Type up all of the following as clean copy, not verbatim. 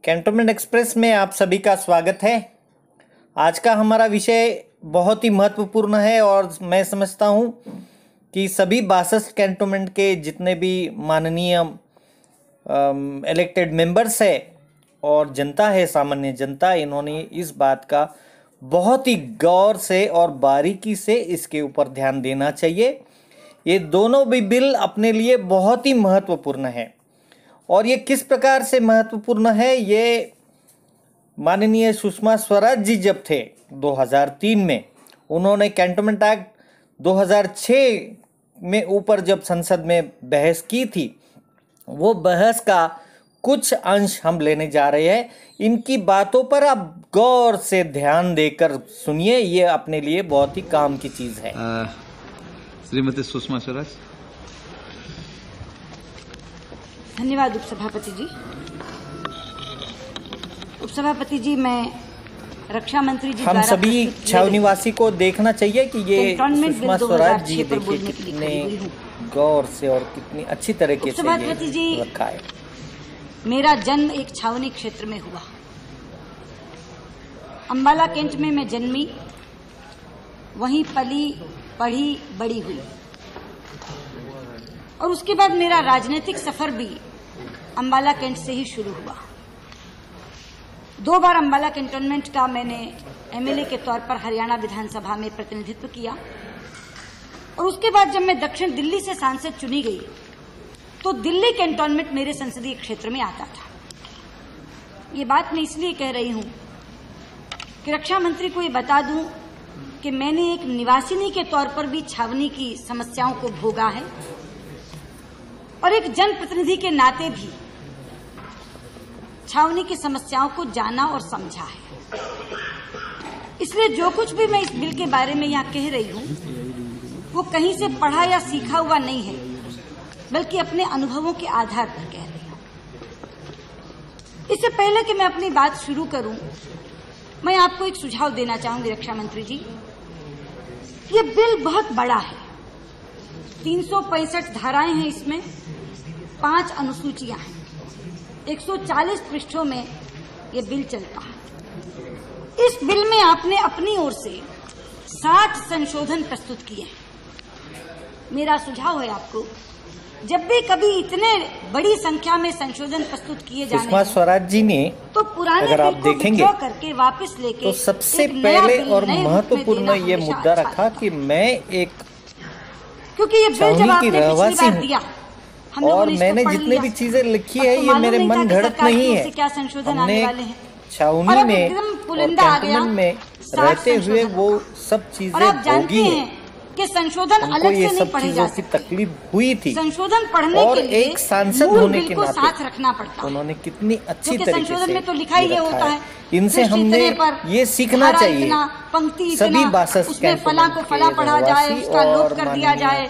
Cantonment express में आप सभी का स्वागत है। आज का हमारा विषय बहुत ही महत्वपूर्ण है और मैं समझता हूँ कि सभी 62 कैंटोनमेंट के जितने भी माननीय इलेक्टेड मेंबर्स है और जनता है, सामान्य जनता, इन्होंने इस बात का बहुत ही गौर से और बारीकी से इसके ऊपर ध्यान देना चाहिए। ये दोनों भी बिल अपने लिए बहुत ही महत्वपूर्ण है और ये किस प्रकार से महत्वपूर्ण है, ये माननीय सुषमा स्वराज जी जब थे 2003 में, उन्होंने कैंटोनमेंट एक्ट 2006 में ऊपर जब संसद में बहस की थी, वो बहस का कुछ अंश हम लेने जा रहे हैं। इनकी बातों पर आप गौर से ध्यान देकर सुनिए, ये अपने लिए बहुत ही काम की चीज है। श्रीमती सुषमा स्वराज। धन्यवाद उपसभापति जी। उपसभापति जी, मैं रक्षा मंत्री जी हम सभी छावनीवासी को देखना चाहिए कि ये सुषमा स्वराज जी देखिए कितने गौर से और कितनी अच्छी तरीके से ये रखा है। मेरा जन्म एक छावनी क्षेत्र में हुआ। अंबाला कैंट में मैं जन्मी, वहीं पली पढ़ी बड़ी हुई और उसके बाद मेरा राजनीतिक सफर भी अंबाला कैंट से ही शुरू हुआ। 2 बार अंबाला कैंटोनमेंट का मैंने एमएलए के तौर पर हरियाणा विधानसभा में प्रतिनिधित्व किया और उसके बाद जब मैं दक्षिण दिल्ली से सांसद चुनी गई तो दिल्ली कैंटोनमेंट मेरे संसदीय क्षेत्र में आता था। ये बात मैं इसलिए कह रही हूं कि रक्षा मंत्री को ये बता दूं कि मैंने एक निवासिनी के तौर पर भी छावनी की समस्याओं को भोगा है और एक जनप्रतिनिधि के नाते भी छावनी की समस्याओं को जाना और समझा है। इसलिए जो कुछ भी मैं इस बिल के बारे में यहाँ कह रही हूँ वो कहीं से पढ़ा या सीखा हुआ नहीं है, बल्कि अपने अनुभवों के आधार पर कह रही हूँ। इससे पहले कि मैं अपनी बात शुरू करूं, मैं आपको एक सुझाव देना चाहूंगी रक्षा मंत्री जी। ये बिल बहुत बड़ा है, 365 धाराएं हैं इसमें, 5 अनुसूचियां हैं, 140 पृष्ठों में ये बिल चलता है। इस बिल में आपने अपनी ओर से 60 संशोधन प्रस्तुत किए हैं। मेरा सुझाव है आपको, जब भी कभी इतने बड़ी संख्या में संशोधन प्रस्तुत किए जाने सुषमा स्वराज जी ने तो पुराने अगर आप देखेंगे करके वापस लेके तो सबसे पहले और महत्वपूर्ण ये मुद्दा रखा कि मैं एक क्योंकि ये बिल जब आपने रहवासी हूँ और मैंने जितनी भी चीजें लिखी है ये मेरे मन घड़त नहीं है। हमने छावनी में और कैंटोनमेंट में रहते हुए वो सब चीजें भोगी है कि संशोधन अलग से नहीं पढ़े जा सकते। तकलीफ हुई थी संशोधन पढ़ने और के लिए एक सांसद होने के नाते साथ रखना पड़ता है। उन्होंने कितनी अच्छी तरीके संशोधन से में तो लिखा ही ये होता है, इनसे हमने ये सीखना चाहिए। पंक्ति सभी 62 उसमें फला को फला पढ़ा जाए, उसका लोप कर दिया जाए,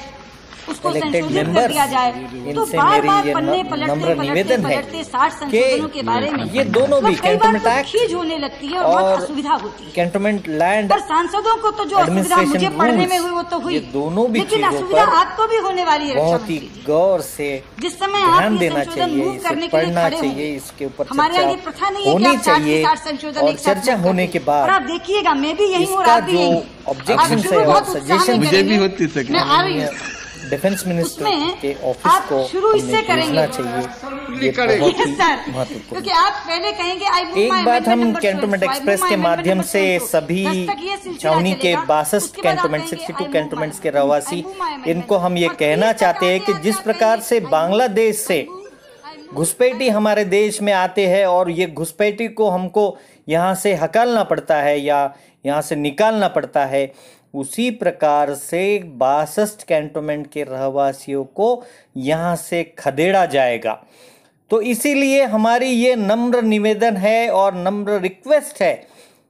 उसको संशोधित कर दिया जाए। तो बार-बार पढ़ने पलटते 60 संशोधनों के बारे में ये दोनों भी कैंटोनमेंट एक्ट खींच होने लगती है और बहुत असुविधा होती है। कैंटोनमेंट लैंड पर सांसदों को तो जो असुविधा मुझे पढ़ने में हुई वो तो हुई, दोनों भी लेकिन असुविधा आपको भी होने वाली है। बहुत ही गौर से जिस समय आप ये संशोधन मूव करने के लिए खड़े होंगे, इसके ऊपर हमारे यहाँ ये प्रथा नहीं है कि आप 60 संशोधन एक साथ चर्चा होने के बाद आप देखिएगा, मैं भी यही हूँ और आप भी यही। ऑब्जेक्शन है और सजेशन मुझे भी होती है, मैं आ रही हूँ। डिफेंस मिनिस्टर के ऑफिस को शुरू इससे करेंगे चाहिए, ये बहुत ही महत्वपूर्ण। क्योंकि आप पहले कहेंगे एक बात हम कैंटोनमेंट एक्सप्रेस के माध्यम से सभी छावनी के 62 कैंटोनमेंट 62 कैंटोनमेंट्स के रहवासी, इनको हम ये कहना चाहते हैं कि जिस प्रकार से बांग्लादेश से घुसपैठी हमारे देश में आते हैं और ये घुसपैठी को हमको यहाँ से हकालना पड़ता है या यहाँ से निकालना पड़ता है, उसी प्रकार से 62 कैंटोनमेंट के रहवासियों को यहाँ से खदेड़ा जाएगा। तो इसीलिए हमारी ये नम्र निवेदन है और नम्र रिक्वेस्ट है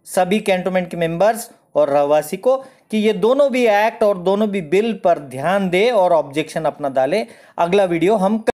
सभी कैंटोनमेंट के मेंबर्स और रहवासी को कि ये दोनों भी एक्ट और दोनों भी बिल पर ध्यान दे और ऑब्जेक्शन अपना डाले। अगला वीडियो हम